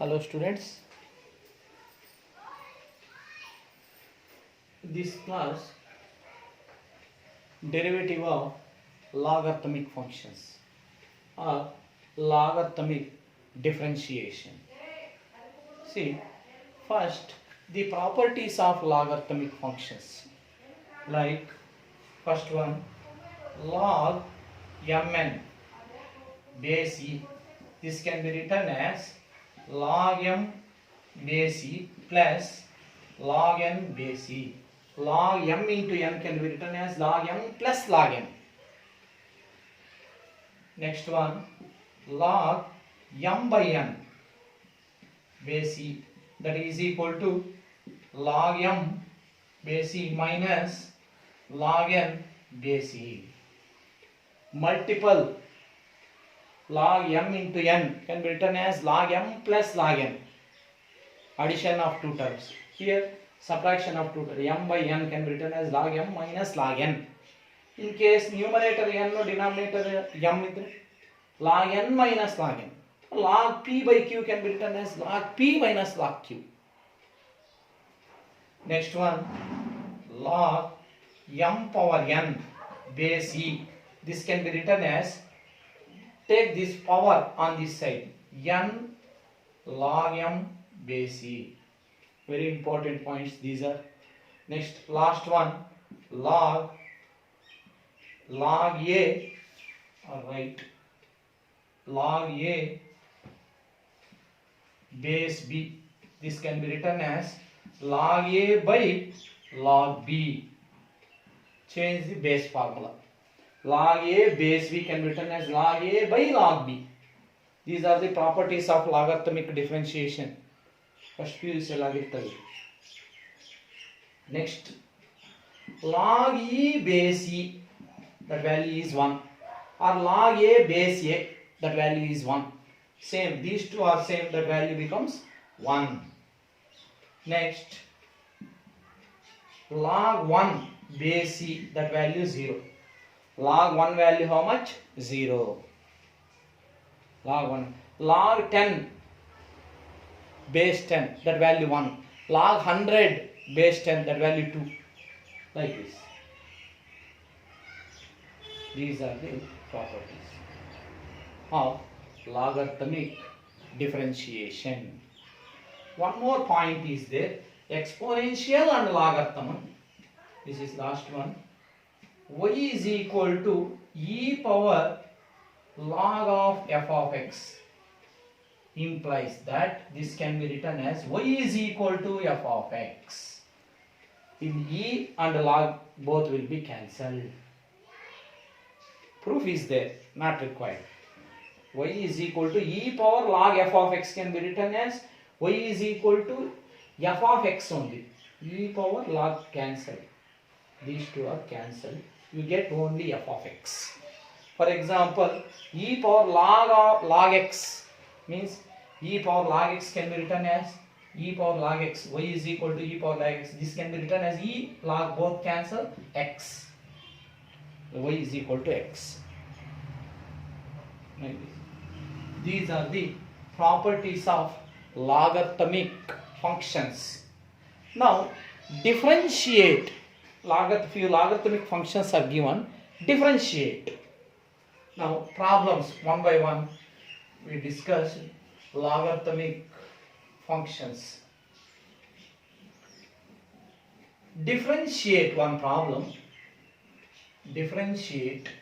Hello students, this class derivative of logarithmic functions or logarithmic differentiation. See, first the properties of logarithmic functions, like first one, log mn base e. This can be written as log m base e plus log n base e. Log m into n can be written as log m plus log n. Next one, log m by n base e, that is equal to log m base e minus log n base e. Multiple log m into n can be written as log m plus log n. Addition of two terms. Here subtraction of two terms. M by n can be written as log m minus log n. In case numerator n denominator m idre log n minus log n. Log p by q can be written as log p minus log q. Next one, log m power n base e. This can be written as, take this power on this side, n log m base e. Very important points these are. Next, last one, log a, alright, log a base b. This can be written as log a by log b. Change the base formula. Log a base b can be written as log a by log b. These are the properties of logarithmic differentiation. First PUC logarithmic. Next, log e base e, that value is 1, or log a base a, that value is 1. Same, these two are same, that value becomes 1. Next, log 1 base e, that value is 0. Log 1 value how much? 0. Log 1. Log 10 base 10, that value 1. Log 100 base 10, that value 2. Like this. These are the properties of logarithmic differentiation. One more point is there, exponential and logarithm. This is last one. Y is equal to e power log of f of x implies that this can be written as y is equal to f of x. In e and log both will be cancelled. Proof is there, not required. Y is equal to e power log f of x can be written as y is equal to f of x only. E power log cancelled. These two are cancelled. You get only f of x. For example, e power log x means e power log x can be written as e power log x. Y is equal to e power log x. This can be written as e log, both cancel, x. Y is equal to x. Like this. These are the properties of logarithmic functions. Now differentiate. Few logarithmic functions are given. Differentiate. Now problems one by one. We discuss logarithmic functions. Differentiate one problem. Differentiate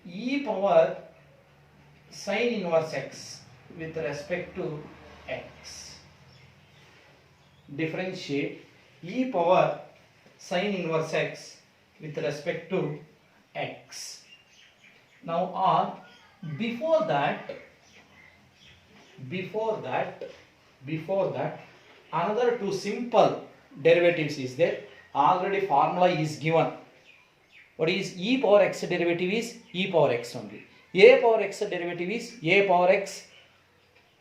e power sin inverse x with respect to x. Differentiate e power sin inverse x with respect to x. Now, before that, another two simple derivatives is there. Already formula is given. What is e power x derivative is e power x only. A power x derivative is a power x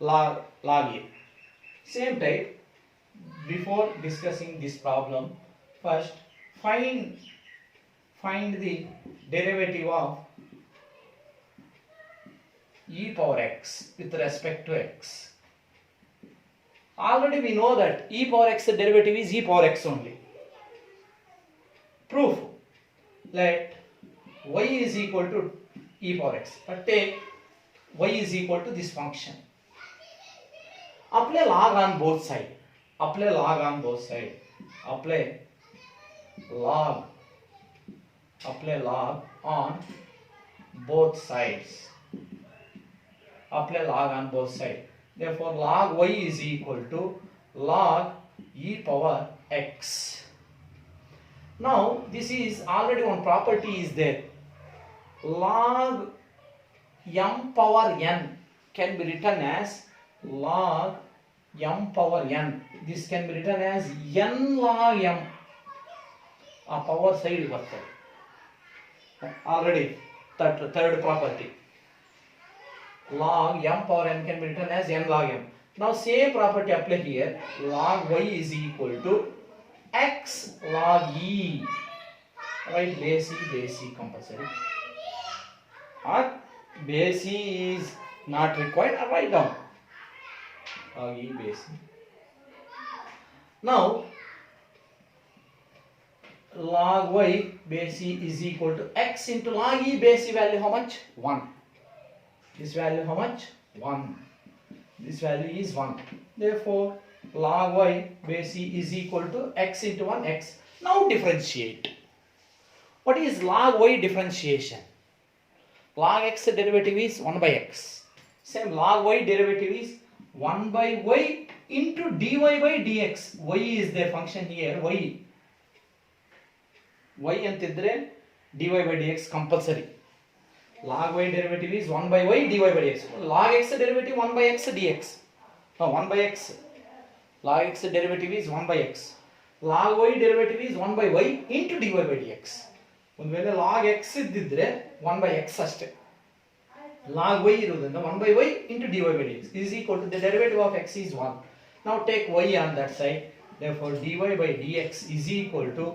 log a. Same type. Before discussing this problem, first find find the derivative of e power x with respect to x. Already we know that e power x derivative is e power x only. Proof. Let y is equal to e power x. But take y is equal to this function. Apply log on both sides. Apply log on both sides. Apply log on both sides. Apply log on both sides. Therefore, log y is equal to log e power x. Now, this is already one property is there. Log m power n can be written as log m power n. This can be written as n log m. A power side bರ್ತದೆ. Already third property. Log m power n can be written as n log m. Now same property apply here. Log y is equal to x log e. Right, base e compulsory. Or base e is not required. Write down log e base e. Now log y base e is equal to x into log e base e value how much? 1. This value how much? 1. This value is 1. Therefore, log y base e is equal to x into 1 x. Now differentiate. What is log y differentiation? Log x derivative is 1 by x. Same log y derivative is 1 by y into dy by dx. Y is the function here. Y antidre dy by dx compulsory. Log y derivative is 1 by y dy by dx. Log x derivative 1 by x dx. No, 1 by x. Log x derivative is 1 by x. Log y derivative is 1 by y into dy by dx. ಒಂದು ವೇಳೆ log x ಇದ್ದಿದ್ರೆ 1 by x ಅಷ್ಟೇ. log y ಇರುವುದರಿಂದ 1 by y into dy by dx is equal to the derivative of x is 1. Now take y on that side. Therefore dy by dx is equal to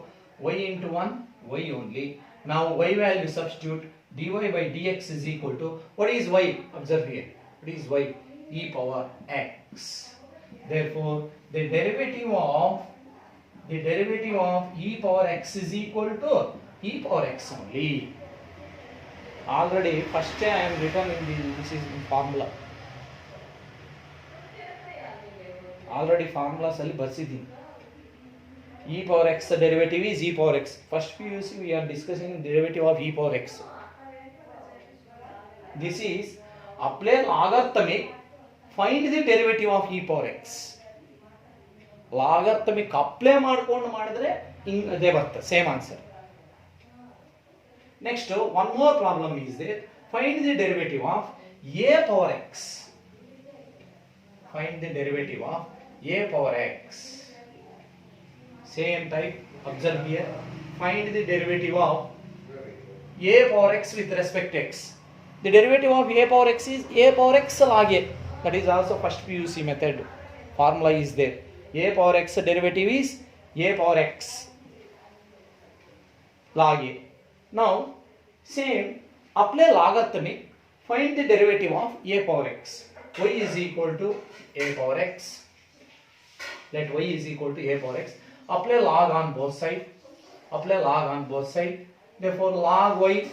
y into 1 y only. Now y value substitute. Dy by dx is equal to, what is y? Observe here. What is y? E power x. Therefore the derivative of e power x is equal to e power x only. Already first I am written in this is in formula. Already formulas ಅಲ್ಲಿ ಬರ್ಸಿದ್ದೀನಿ. E power x derivative is e power x. First PUC we are discussing derivative of e power x. This is apply logarithmic, find the derivative of e power x. Logarithmic apply ಮಾಡ್ಕೊಂಡು ಮಾಡಿದ್ರೆ ಅದೇ ಬರ್ತದೆ, same answer. Next, one more problem is there. Find the derivative of a power x. Find the derivative of a power x. Same type. Observe here. Find the derivative of a power x with respect to x. The derivative of a power x is a power x log a. That is also first PUC method. Formula is there. A power x derivative is a power x log a. Now, same, apply logarithmic, find the derivative of a power x. Y is equal to a power x. Let y is equal to a power x. Apply log on both sides. Apply log on both sides. Therefore, log y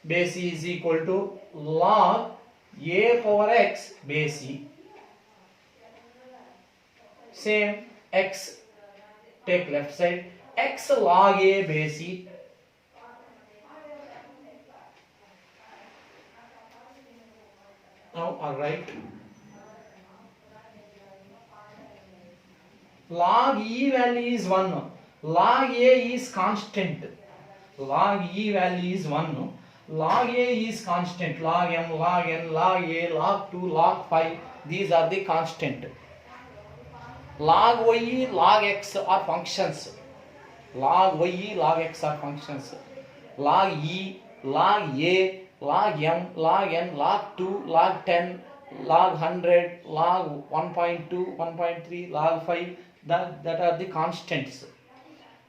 base e is equal to log a power x base e. Same, x, take left side, x log a base e. Now, alright. Log e value is 1. Log a is constant. Log e value is 1. Log a is constant. Log m, log n, log a, log 2, log 5. These are the constant. Log y, log x are functions. Log y, log x are functions. Log e, log a, log m, log n, log 2, log 10, log 100, log 1.2, 1.3, log 5, that are the constants.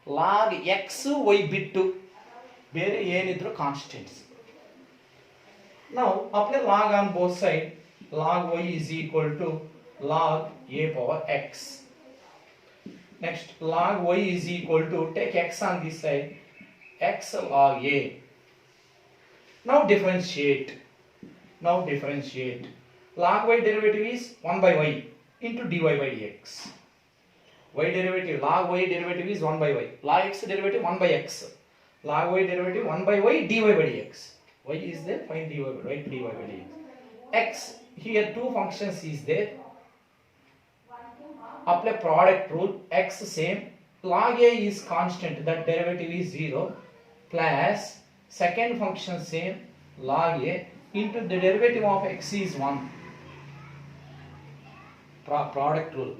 Log x y ಬಿಟ್ಟು ಬೇರೆ ಏನಿದ್ರು constants. Now apply log on both sides. Log y is equal to log a power x. Next, log y is equal to, take x on this side, x log a. Now differentiate. Log y derivative is 1 by y into dy by dx. Y derivative, log y derivative is 1 by y. Log x derivative 1 by x. Log y derivative 1 by y dy by dx. Y is there, find dy by dx. X, here two functions is there. Apply product rule. X same. Log a is constant, that derivative is 0, plus second function same, log a into the derivative of x is 1. Product rule.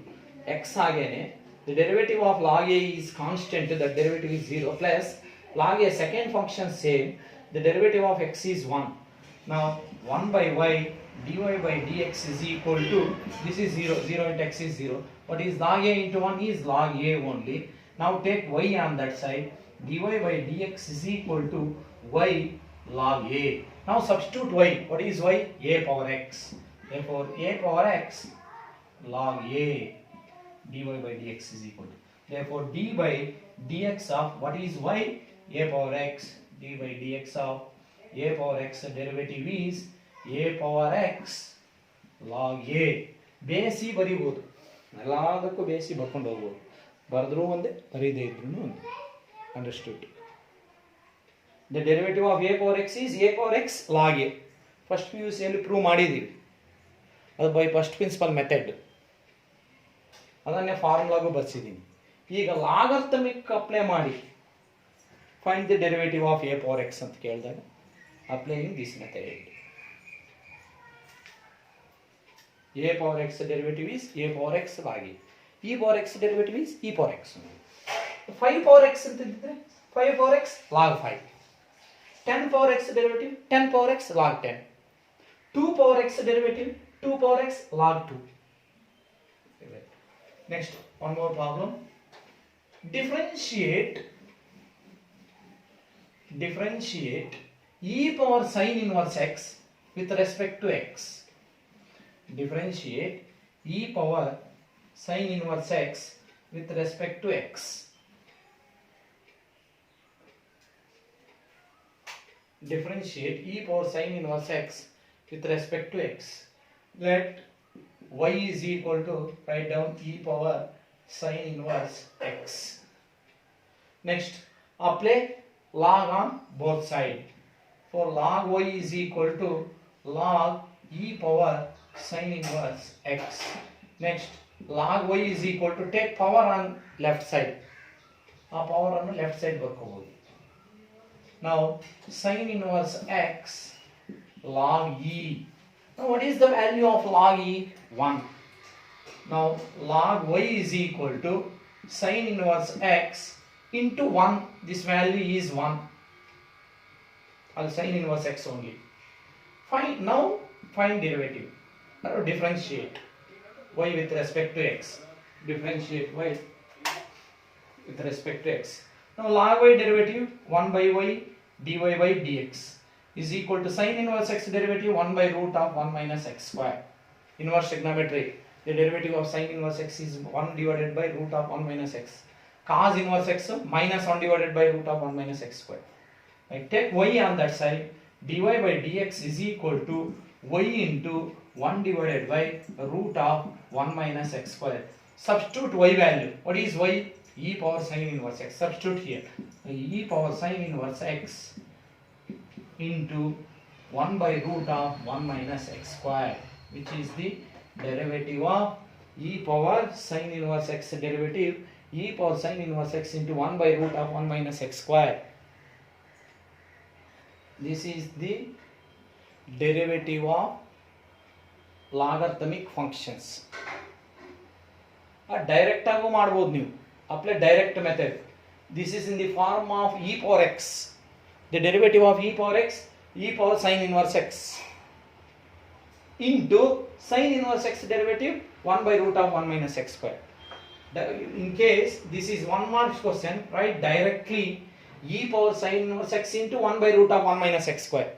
X agane, the derivative of log a is constant, that derivative is 0, plus log a second function same, the derivative of x is 1. Now 1 by y dy by dx is equal to, this is 0, 0 into x is 0. What is log a into 1 is log a only. Now take y on that side, dy by dx is equal to y log a. Now substitute y. What is y? A power x. Therefore a power x log a dy by dx is equal to. Therefore d by dx of what is y? A power x. D by dx of a power x derivative is a power x log a. ಬೇಸಿ ಬರಿಬೋದು, ಎಲ್ಲದಕ್ಕೂ ಬೇಸಿ ಬರ್ಕೊಂಡು ಹೋಗ್ಬೋದು, ಬರೆದ್ರೂ ಒಂದೇ ಬರೀದೇ ಇದ್ರೂ ಒಂದೇ. Understood. The derivative of A power X is A power X log A. First PUC ಯಲ್ಲಿ prove ಮಾಡಿದ್ದೀವಿ, ಅದು ಬೈ ಫಸ್ಟ್ ಪ್ರಿನ್ಸಿಪಲ್ ಮೆಥಡ್, ಅದನ್ನೇ ಫಾರ್ಮುಲಾಗೂ ಬರ್ಸಿದ್ದೀನಿ. ಈಗ ಲಾಗರ್ಥಮಿಕ್ ಅಪ್ಲೈ ಮಾಡಿ find the derivative of a power x ಅಂತ ಕೇಳಿದಾಗ applying this method. A power x derivative is a power x log a. E power x derivative is e power x. 5 power x ಅಂತ ಇದ್ದಿದ್ರೆ 5 power x log 5. 10 power x derivative 10 power x log 10. 2 power x derivative 2 power x log 2. Next, one more problem. Differentiate e power sin inverse x with respect to x. Differentiate e power sin inverse x with respect to x. Differentiate e power sin inverse x with respect to x. Let y is equal to, write down e power sin inverse x. Next, apply log on both sides. For log y is equal to log e power sin inverse x. Next, log y is equal to, take power on left side, a power on the left side ಬರ್ಕೋಬಹುದು. Now sin inverse x log e. Now what is the value of log e? 1. Now log y is equal to sin inverse x into 1. This value is 1. I'll sin inverse x only. Now find derivative or differentiate y with respect to x. Differentiate y with respect to x. Now log y derivative 1 by y dy by dx is equal to sin inverse x derivative 1 by root of 1 minus x square. Inverse trigonometry. The derivative of sin inverse x is 1 divided by root of 1 minus x. Cos inverse x minus 1 divided by root of 1 minus x square. I take y on that side, dy by dx is equal to y into 1 divided by root of 1 minus x square. Substitute y value. What is y? E power sin inverse x. Substitute here. E power sin inverse x into 1 by root of 1 minus x square, which is the derivative of e power sin inverse x derivative, e power sin inverse x into 1 by root of 1 minus x square. This is the derivative of logarithmic functions. Direct ಆಗು ಮಾಡಬಹುದು ನೀವು. Apply direct method. This is in the form of e power x. The derivative of e power x, e power sin inverse x into sin inverse x derivative 1 by root of 1 minus x square. In case this is 1 marks question, write directly e power sin inverse x into 1 by root of 1 minus x square.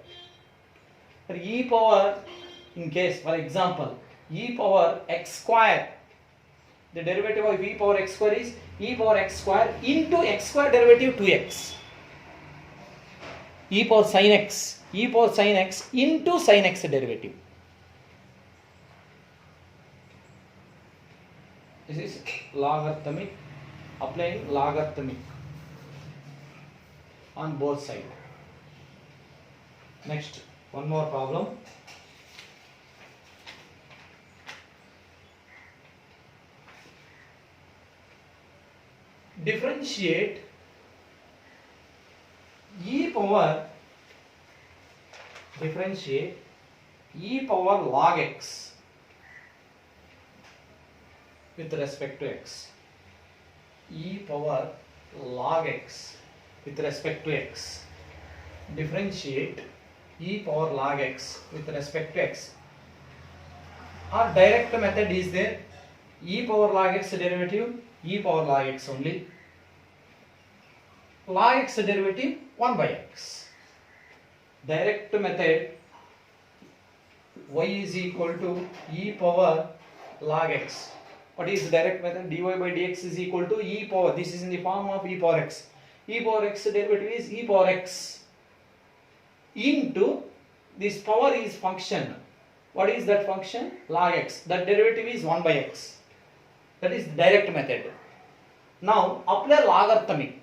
For e power, in case for example, e power x square, the derivative of e power x square is e power x square into x square derivative 2x. E power sin x into sin x derivative. This is logarithmic, applying logarithmic on both sides. Next, one more problem. Differentiate e power log x with respect to x. E power log x with respect to x. Differentiate e power log x with respect to x. Or direct method is there. E power log x derivative, e power log x only. Log x derivative 1 by x. Direct method, y is equal to e power log x. What is the direct method? Dy by dx is equal to e power. This is in the form of e power x. E power x derivative is e power x into this power is function. What is that function? Log x. That derivative is 1 by x. That is direct method. Now apply logarithmic.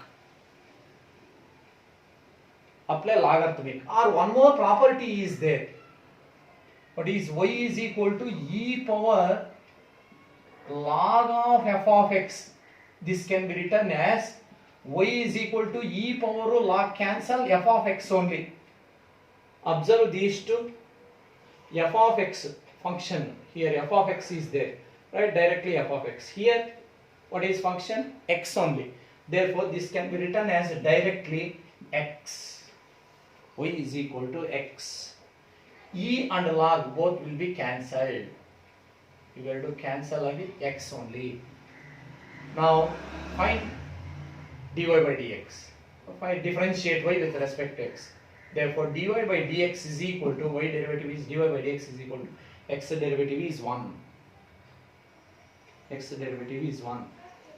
Or one more property is there. What is y is equal to e power log of f of x. This can be written as y is equal to e power log cancel f of x only. Observe these two. F of x function, here f of x is there, right? Directly f of x. Here what is function? X only. Therefore this can be written as directly x. Y is equal to x. E and log both will be cancelled. You will to cancel with x only. Now find dy by dx. Find differentiate y with respect to x. Therefore dy by dx is equal to y derivative is dy by dx is equal to x derivative is 1. X derivative is 1.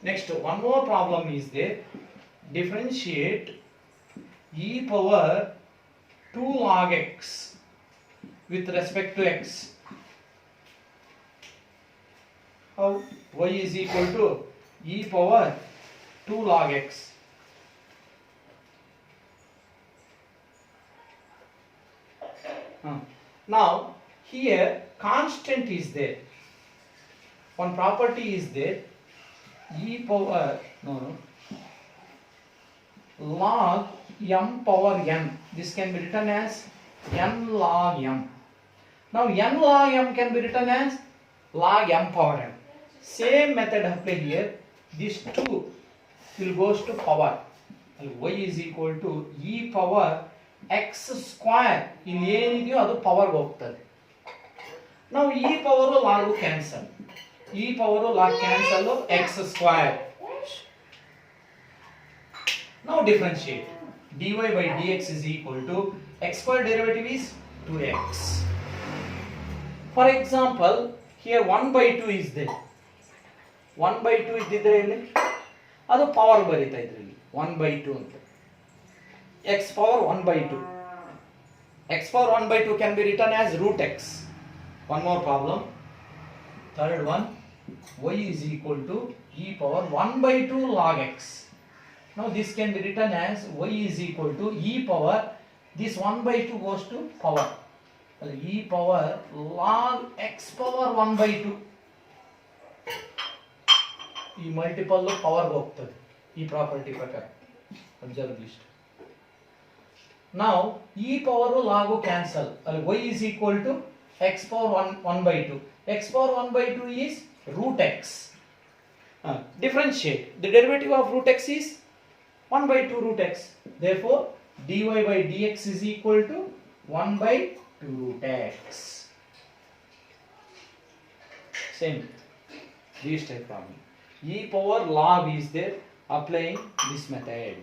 Next, one more problem is there. Differentiate e power 2 log x with respect to x. How? Y is equal to e power 2 log x. Now here constant is there. One property is there. E power log m power n. This can be written as n log m. Now n log m can be written as log m power n. Same method apply here. These two will goes to power. Y is equal to e power x square. ಇಲ್ಲಿ ಏನಿದೆಯೋ ಅದು power ಹೋಗ್ತದೆ. ನಾವು e power log cancel. E power log cancel x square. Now differentiate. Dy by dx is equal to x square derivative is 2x. For example, here 1 by 2 is there. 1 by 2 ಇದ್ದಿದ್ರೆ ಇಲ್ಲಿ ಅದು power ಬರೀತಾ ಇದ್ರಿ 1 by 2 ಅಂತ. X power 1 by 2. X power 1 by 2 can be written as root x. One more problem. Third one. Y is equal to e power 1 by 2 log x. Now this can be written as y is equal to e power, this 1 by 2 goes to power. E power log x power 1 by 2. ಈ multiple power ಹೋಗ್ತದೆ ಈ property ಪ್ರಕಾರ. Observe this. Now e power log cancel. Y is equal to x power 1 by 2. X power 1 by 2 is root x. Differentiate. The derivative of root x is 1 by 2 root x. Therefore dy by dx is equal to 1 by 2 root x. Same. This type problem. E power log is there, applying this method.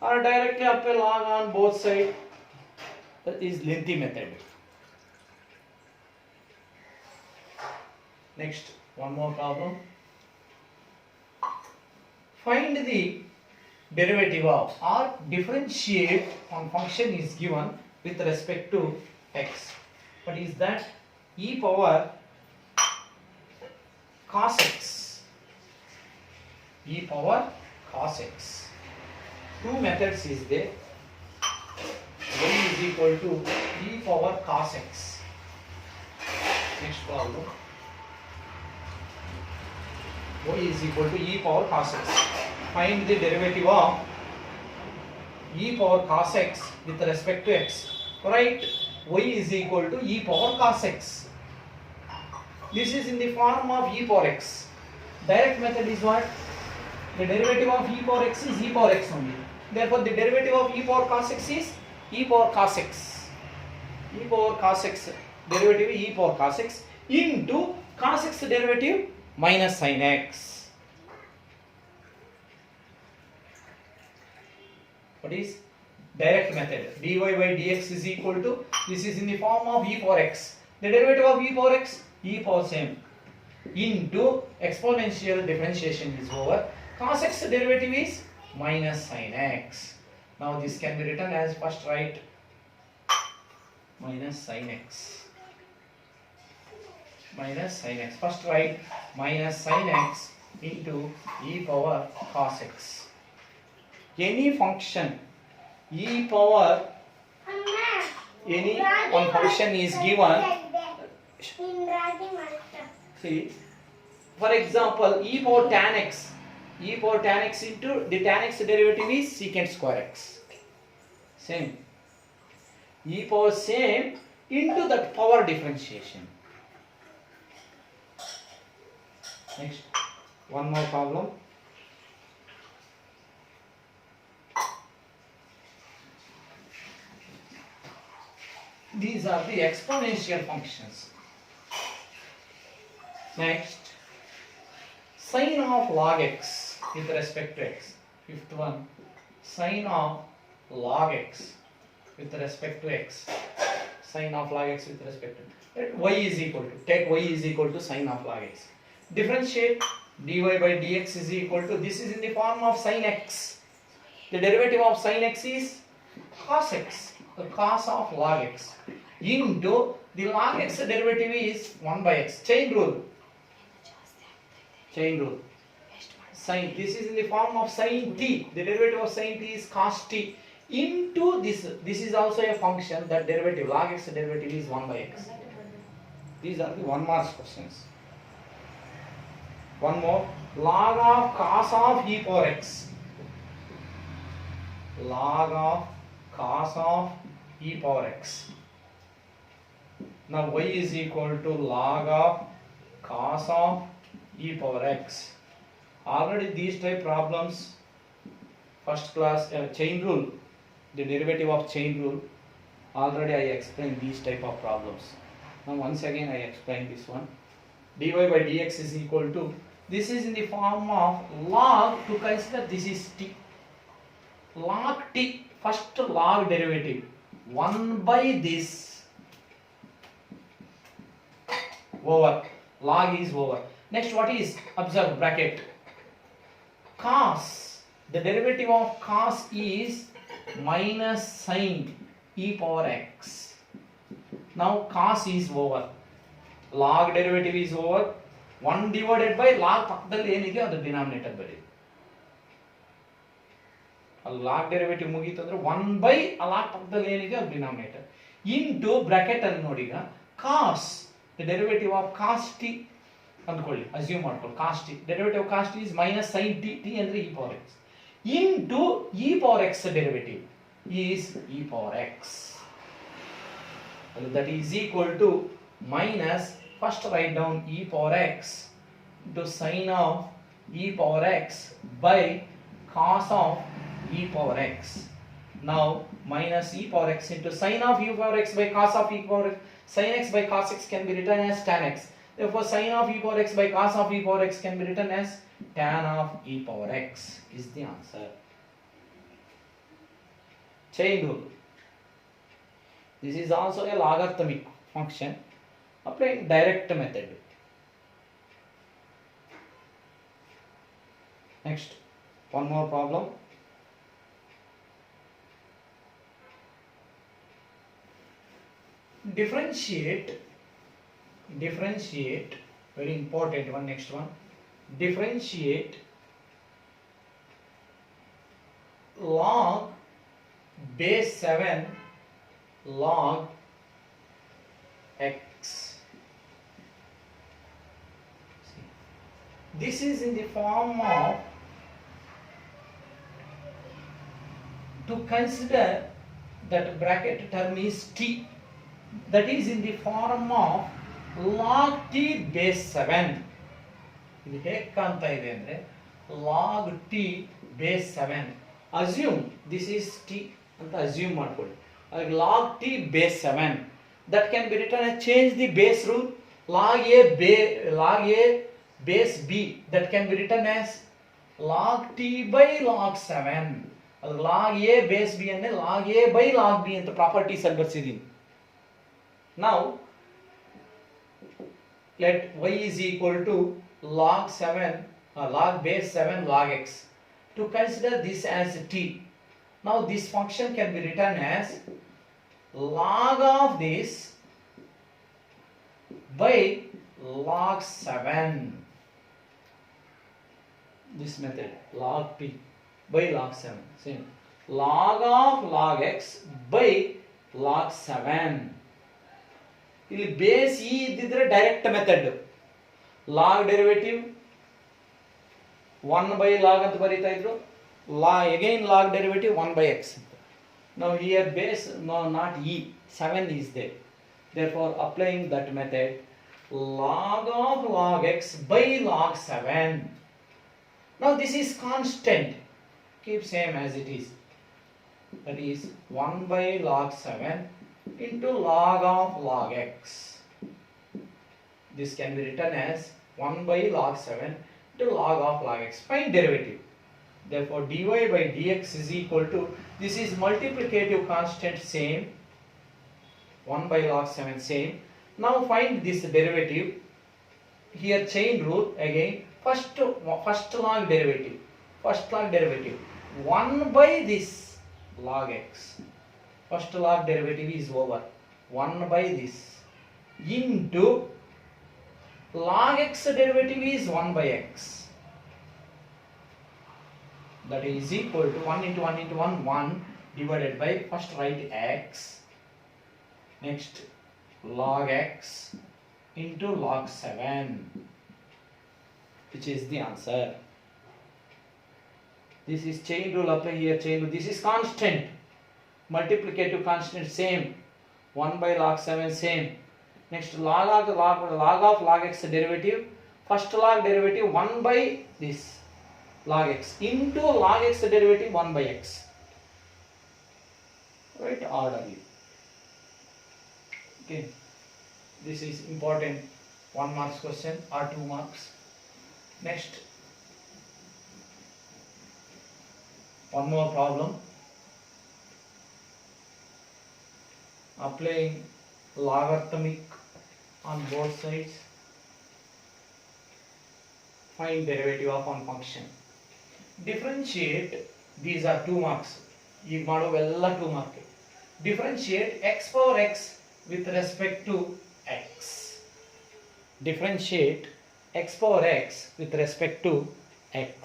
or directly apply log on both sides. That is lengthy method. Next, one more problem. Find the derivative of or differentiate on function is given with respect to x. What is that? E power cos x. E power cos x. Two methods is there. Y is equal to e power cos x. Next problem. Y is equal to e power cos x. Find the derivative of e power cos x with respect to x. Write y is equal to e power cos x. This is in the form of e power x. Direct method is what? The derivative of e power x is e power x only. Therefore, the derivative of e power cos x is e power cos x. E power cos x derivative is e power cos x into cos x derivative minus sin x. What is direct method? Dy by dx is equal to, this is in the form of e power x. The derivative of e power x, e power same, into exponential differentiation is over. Cos x derivative is minus sin x. Now this can be written as, first write minus sin x. Minus sin x. First write minus sin x into e power cos x. Any function e power, any one function is given. See, for example, e power tan x. E power tan x into the tan x derivative is secant square x. Same. E power same into that power differentiation. Next, one more problem. These are the exponential functions. Next, sine of log x with respect to x. Fifth one, sine of log x with respect to x. Sine of log x with respect to y is equal to, take y is equal to sine of log x. Differentiate dy by dx is equal to, this is in the form of sine x. The derivative of sine x is cos x, the cos of log x, into the log x derivative is 1 by x. Chain rule. Chain rule. Sin, this is in the form of sin t. The derivative of sin t is cos t, into this. This is also a function, that derivative, log x derivative is 1 by x. These are the 1 mark questions. One more, log of cos of e power x. Log of cos of e power x. Now y is equal to log of cos of e power x. Already these type problems, first class chain rule, the derivative of chain rule, already I explained these type of problems. Now once again I explain this one. Dy by dx is equal to, this is in the form of log, to consider this is t. Log t, first log derivative, 1 by this, over, log is over. Next, what is, observe bracket, cos, the derivative of cos is minus sin e power x. Now cos is over, log derivative is over, 1 divided by log ಪಕ್ಕದಲ್ಲಿ ಏನಿದೆ ಅದು denominator ಬರೀ. log derivative ಮುಗೀತು ಅಂದ್ರೆ 1 by log ಪಕ್ಕದಲ್ಲಿ ಏನಿದೆ ಅದು denominator, into bracket ಅಲ್ಲಿ ನೋಡಿ, ಈಗ cos, the derivative of cos t ಅಂದ್ಕೊಳ್ಳಿ, ಅಸ್ಯೂಮ್ ಮಾಡ್ಕೊಳ್ಳಿ, cos t, derivative of cos t is minus sin t, t ಅಂದ್ರೆ e power x, into e power x derivative is e power x. That is equal to minus, first write down e power x into sin of e power x by cos of e power x. Now minus e power x into sin of e power x by cos of e power x. Sin x by cos x can be written as tan x. Therefore sin of e power x by cos of e power x can be written as tan of e power x is the answer. chain rule. This is also a logarithmic function applying direct method. Next, one more problem. Differentiate, very important one, next one. Differentiate log base 7 log x. This is in the form of, to consider that bracket term is t, that is in the form of log t base 7. ಇದು ಹೇಗೆ ಕಾಣ್ತಾ ಇದೆ ಅಂದ್ರೆ log t base 7. Assume this is t ಅಂತ assume ಮಾಡ್ಕೊಳ್ಳಿ. log t base 7 that can be written as, change the base rule, log a base b that can be written as log t by log 7. ಅದು log a base b ಅಂದ್ರೆ log a by log b ಅಂತ properties ಅಲ್ಲಿ ಬರ್ಸಿದ್ದೀನಿ. Now let y is equal to log 7 log base 7 log x. To consider this as t, now this function can be written as log of this by log 7. This method log p by log 7, same log of log x by log 7. ಇಲ್ಲಿ base E ಇದ್ದಿದ್ರೆ direct method, log derivative 1 by log ಅಂತ ಬರೀತಾ ಇದ್ರು, again log derivative 1 by x. Now here base not e, 7 is there, therefore applying that method log of log x by log 7. Now this is constant, keep same as it is, that is 1 by log 7 into log of log x. This can be written as 1 by log 7 into log of log x. Find derivative. Therefore dy by dx is equal to, this is multiplicative constant, same 1 by log 7, same. Now find this derivative. Here chain rule again, first log derivative 1 by this log x. First log derivative is over, 1 by this into log x derivative is 1 by x. That is equal to 1 into 1 into 1, 1 divided by, first write x, next log x into log 7, which is the answer. This is chain rule, apply here chain rule. This is constant, multiplicative constant, same 1 by log 7, same. Next log of log x derivative, first log derivative 1 by this log x into log x derivative 1 by x. Right orderly. Okay, this is important 1 marks question or 2 marks. Next, one more problem. Applying logarithmic on both sides. Find derivative of one function. Differentiate, these are 2 marks. ಈಗ ಮಾಡೋವೆಲ್ಲ 2 mark. Differentiate x power x with respect to x. Differentiate x power x with respect to x.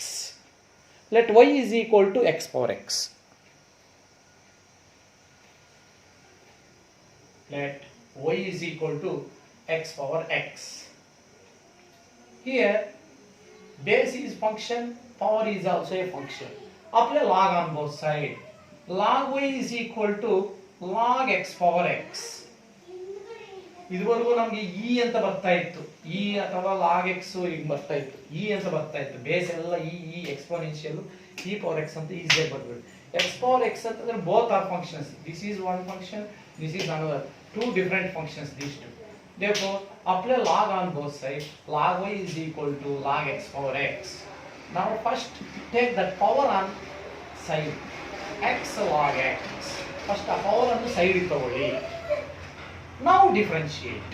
Let y is equal to x power x. Let y is equal to x power x. Here base is function, power is also a function. Apply log on both sides. Log y is equal to log x power x. ಇದುವರೆಗೂ ನಮಗೆ E ಅಂತ ಬರ್ತಾ ಇತ್ತು, E ಅಥವಾ log X ಈಗ ಬರ್ತಾ ಇತ್ತು, E ಅಂತ ಬರ್ತಾ ಇತ್ತು. ಬೇಸ್ ಎಲ್ಲ E exponential E power X ಅಂತ ಈಸಿಯಾಗಿ ಬರ್ಬಿಡು. ಎಕ್ಸ್ ಪವರ್ ಎಕ್ಸ್ ಅಂತಂದ್ರೆ both are functions. This is one function, this is another, 2 different functions, these two. Therefore apply log on both sides. Log y is equal to log x power x. Now first take that power on side, x log x. First ಆ power ಅನ್ನು side ತಗೊಳ್ಳಿ. Now differentiate.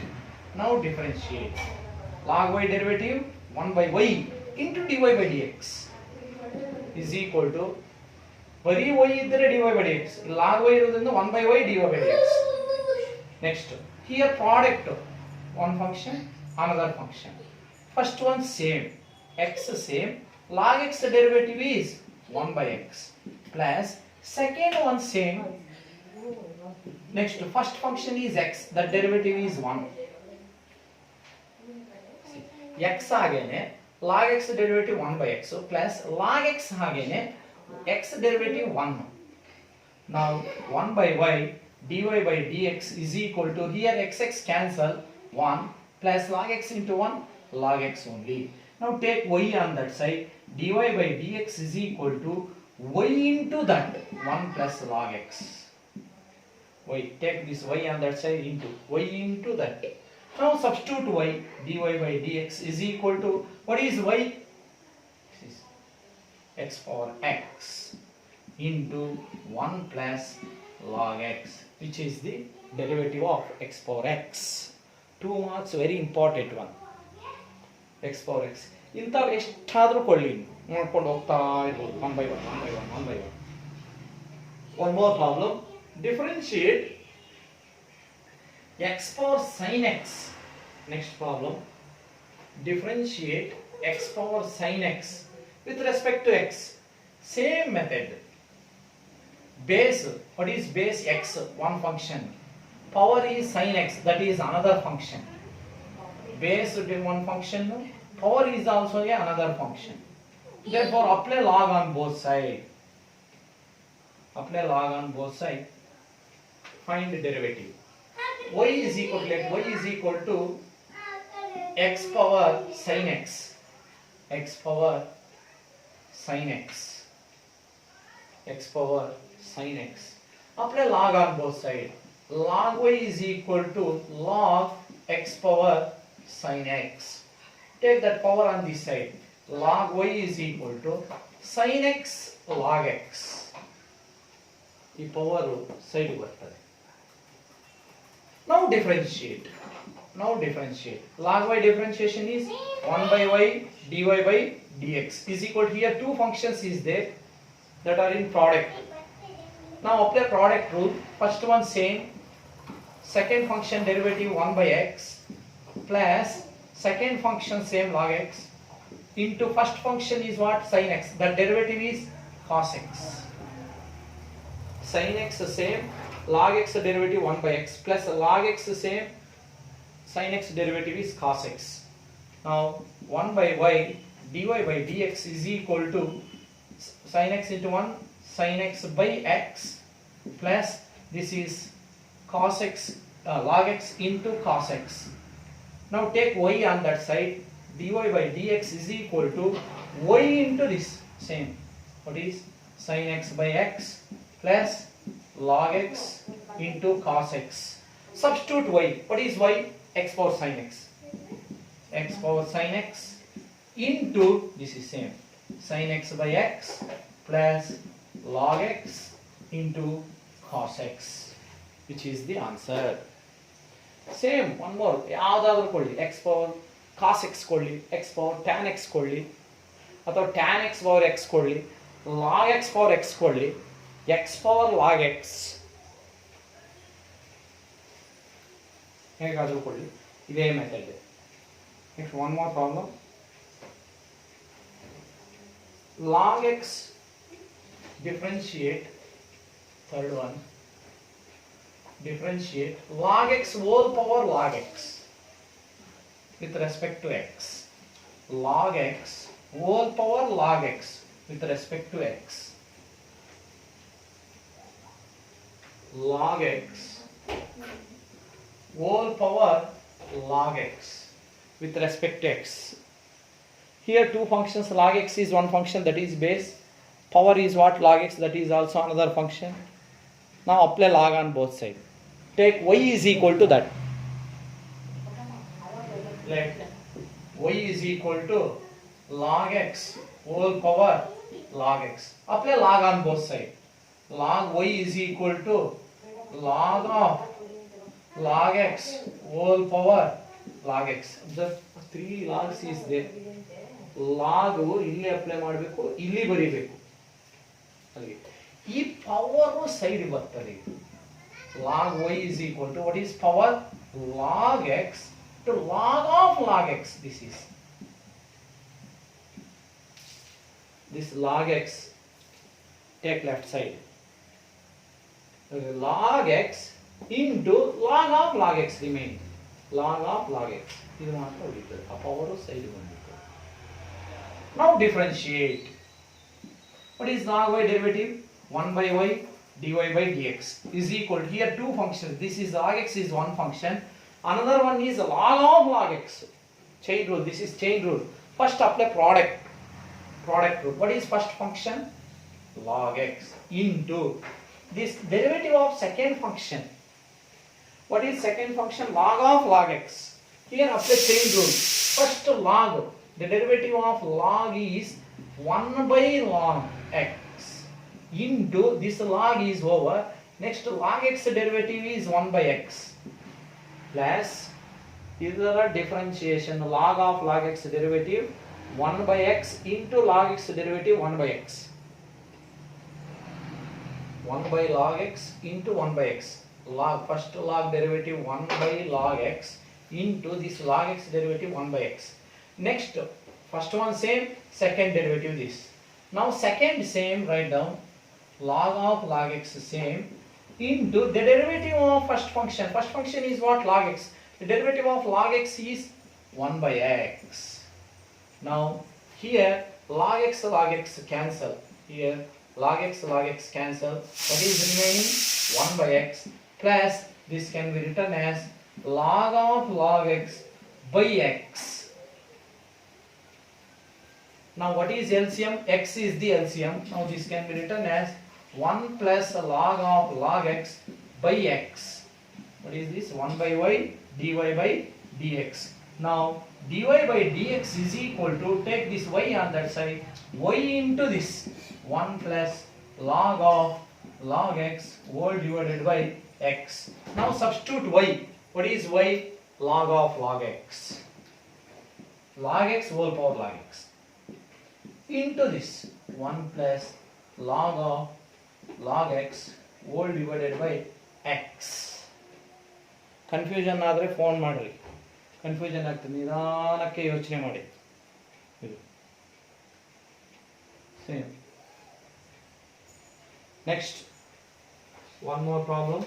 Log y derivative 1 by y into dy by dx is equal to ಬರೀ y ಇದ್ದರೆ dy by dx. log y ಇರೋದ್ರಿಂದ 1 by y dy by dx. Next, here product one function, another function. First one same, x same, log x derivative is 1 by x plus second one same. Next, first function is x, that derivative is 1. x ಹಾಗೇನೆ log x derivative 1 by x plus log x ಹಾಗೇನೆ x derivative 1. Now 1 by y dy by dx is equal to, here x cancel, 1 plus log x into 1 log x only. Now take y on that side, dy by dx is equal to y into that 1 plus log x. Y, take this y on that side into y into that. Now substitute y, dy by dx is equal to, what is y? This is x power x into 1 plus log x, which is the derivative of x power x. 2 marks, very important one. x power x. ಇಂಥವು ಎಷ್ಟಾದರೂ ಕೊಳ್ಳಿ, ನೋಡ್ಕೊಂಡು ಹೋಗ್ತಾ ಇರ್ಬೋದು, 1 by 1. One more problem. Differentiate x power sin x. Next problem. Differentiate x power sin x with respect to x. Same method. Base, what is base x? One function. Power is sin x, that is another function. Base is one function, power is also another function. Therefore apply log on both sides. Find the derivative. Y is equal to x power sin x. Apply log on both sides. Log y is equal to log x power sin x. Take that power on this side. Log y is equal to sin x log x. The power side ಬರ್ತದೆ. Now differentiate. Log y differentiation is 1 by y dy by dx is equal to, here two functions is there that are in product. Now apply product rule. First one same, second function derivative 1 by x plus second function same log x into first function is what? Sin x. That derivative is cos x. Sin x same, log x derivative 1 by x plus log x same, sin x derivative is cos x. Now 1 by y dy by dx is equal to sin x into 1 sin x by x plus this is cos x log x into cos x. Now take y on that side, dy by dx is equal to y into this same, what is sin x by x plus log x into cos x. Substitute y, what is y? X power sin x. Into this is same, sin x by x plus log x into cos x, which is the answer. Same, one more, ಯಾವುದಾದರೂ ಕೊಳ್ಳಿ, x power cos x ಕೊಳ್ಳಿ, x power tan x ಕೊಳ್ಳಿ, ಅಥವಾ tan x power x ಕೊಳ್ಳಿ, log x power x ಕೊಳ್ಳಿ, x power log x ಹೇಗಾದರೂ ಕೊಳ್ಳಿ, ಇದೇ method. Next, one more problem. Log x differentiate, third one, differentiate log x whole power log x with respect to x. Log x whole power log x with respect to x. Log x whole power log x with respect to x. Here two functions, log x is one function, that is base. Power is what? Log x, that is also another function. Now apply log on both sides. Take y is equal to that. Let y is equal to log x whole power log x. Apply log on both sides. Log y is equal to log of log x whole power log x. Observe 3 logs is there. log ಇಲ್ಲಿ apply ಮಾಡಬೇಕು, ಇಲ್ಲಿ ಬರೀಬೇಕು. ಅಲ್ಲಿ ಈ power side ಬರ್ತದೆ. log y is equal to what is power log x to log of log x. This log x, take left side, log x into log of log x remain, log of log x ಇದು ಮಾತ್ರ ಉಳಿತದೆ, ಆ power side ಬಂದಿದೆ. Now differentiate. What is log y derivative? 1 by y dy by dx is equal to, here two functions, this is log x is one function, another one is log of log x. Chain rule, this is chain rule. First apply product rule. What is first function? Log x into this derivative of second function. What is second function? Log of log x. Here apply chain rule. First log, the derivative of log is 1 by log x into this log is over, next log x derivative is 1 by x plus ಇದರ differentiation log of log x derivative 1 by x into log x derivative 1 by x, 1 by log x into 1 by x, log first log derivative 1 by log x into this log x derivative 1 by x. Next first one same, second derivative this. Now second same, write down log of log x same into the derivative of first function. First function is what? Log x. The derivative of log x is 1 by x. Now here log x cancel. Here log x cancel. What is remaining? 1 by x plus this can be written as log of log x by x. Now what is LCM? X is the LCM. Now this can be written as 1 plus log of log x by x. What is this? 1 by y dy by dx. Now dy by dx is equal to, take this y on that side, y into this 1 plus log of log x whole divided by x. Now substitute y. What is y? Log of log x. Log x whole power log x into this 1 plus log of log x whole divided by x. Confusion ಆದರೆ phone ಮಾಡ್ರಿ, confusion ಆಗ್ತದೆ, ನಿಧಾನಕ್ಕೆ ಯೋಚನೆ ಮಾಡಿ. Same. Next one more problem.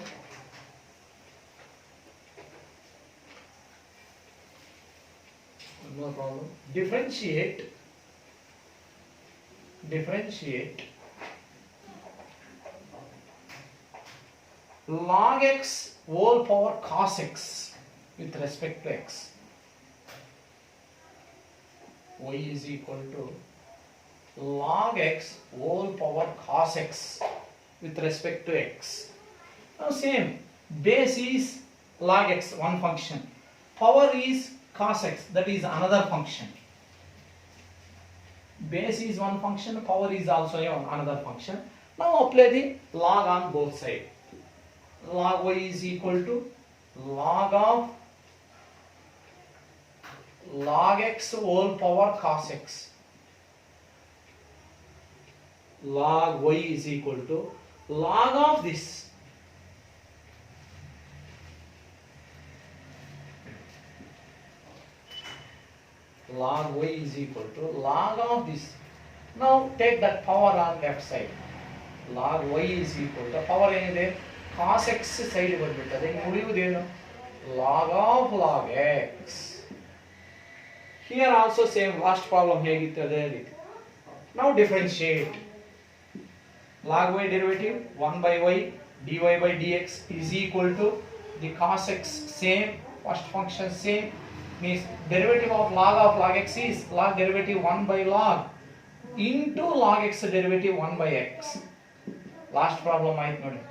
Differentiate log x whole power cos x with respect to x. Y is equal to log x whole power cos x with respect to x. Now same, base is log x, one function, power is cos x, that is another function. Base is one function, power is also another function. Now apply the log on both sides. Log y is equal to log of log x whole power cos x. Log y is equal to log of this log y is equal to log of this. Now take that power on left side. Log y is equal to power ಏನಿದೆ? cos x side ಬಂದ್ಬಿಟ್ಟದೆ. ಉಳಿಯುವುದೇನು? log of log x. Here also same, last problem ಹೇಗಿತ್ತು ಅದೇ ರೀತಿ. Now differentiate. Log y derivative 1 by y dy by dx is equal to the cos x same, first function same, means derivative of log x is log derivative 1 by log into log x derivative 1 by x. Last problem ಆಯ್ತು ನೋಡಿ.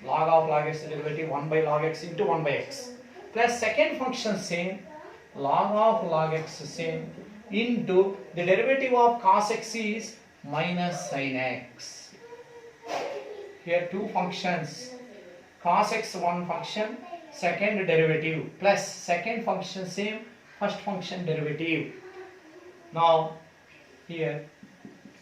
log of log x derivative 1 by log x into 1 by x plus second function same, log of log x same into the derivative of cos x is minus sin x. Here two functions, cos x one function, second derivative plus second function same, first function derivative. Now here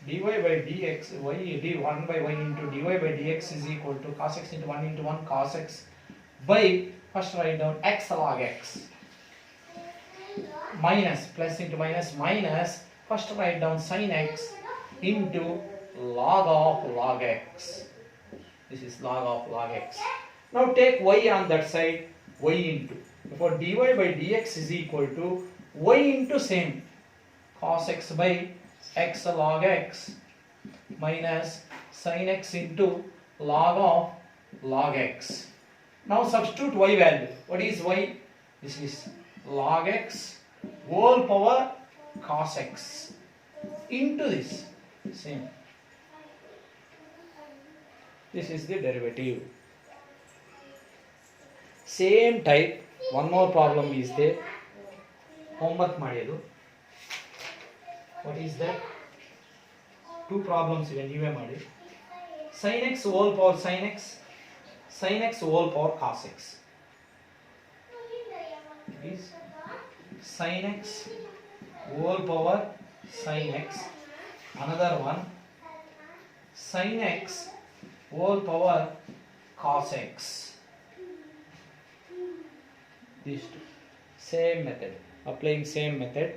dy by dx, y d1 by y into dy by dx is equal to cos x into 1 into 1 cos x by, first write down x log x, minus, plus into minus, minus, first write down sin x into log of log x. This is log of log x. Now take y on that side, y into, therefore dy by dx is equal to y into same, cos x by x log x minus sin x into log of log x. Now substitute y value. What is y? This is log x whole power cos x into this same. This is the derivative. Same type, one more problem is there. Homework ಮಾಡಿದ್ದು. What is that? Two problems ಇವೆ, ನೀವೇ ಮಾಡಿ. sin x whole power sin x whole power cos x. It is sin x whole power sin x. Another one, sin x whole power cos x. These two. Same method. Applying same method.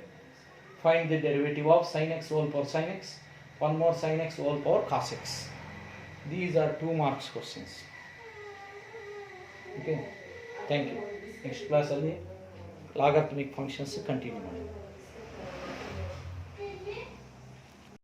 Find the derivative of sin x whole power sin x. One more sin x whole power cos x. These are 2 marks questions. Okay. Thank you. Next class ಅಲ್ಲಿ logarithmic functions continue ಮಾಡಿ.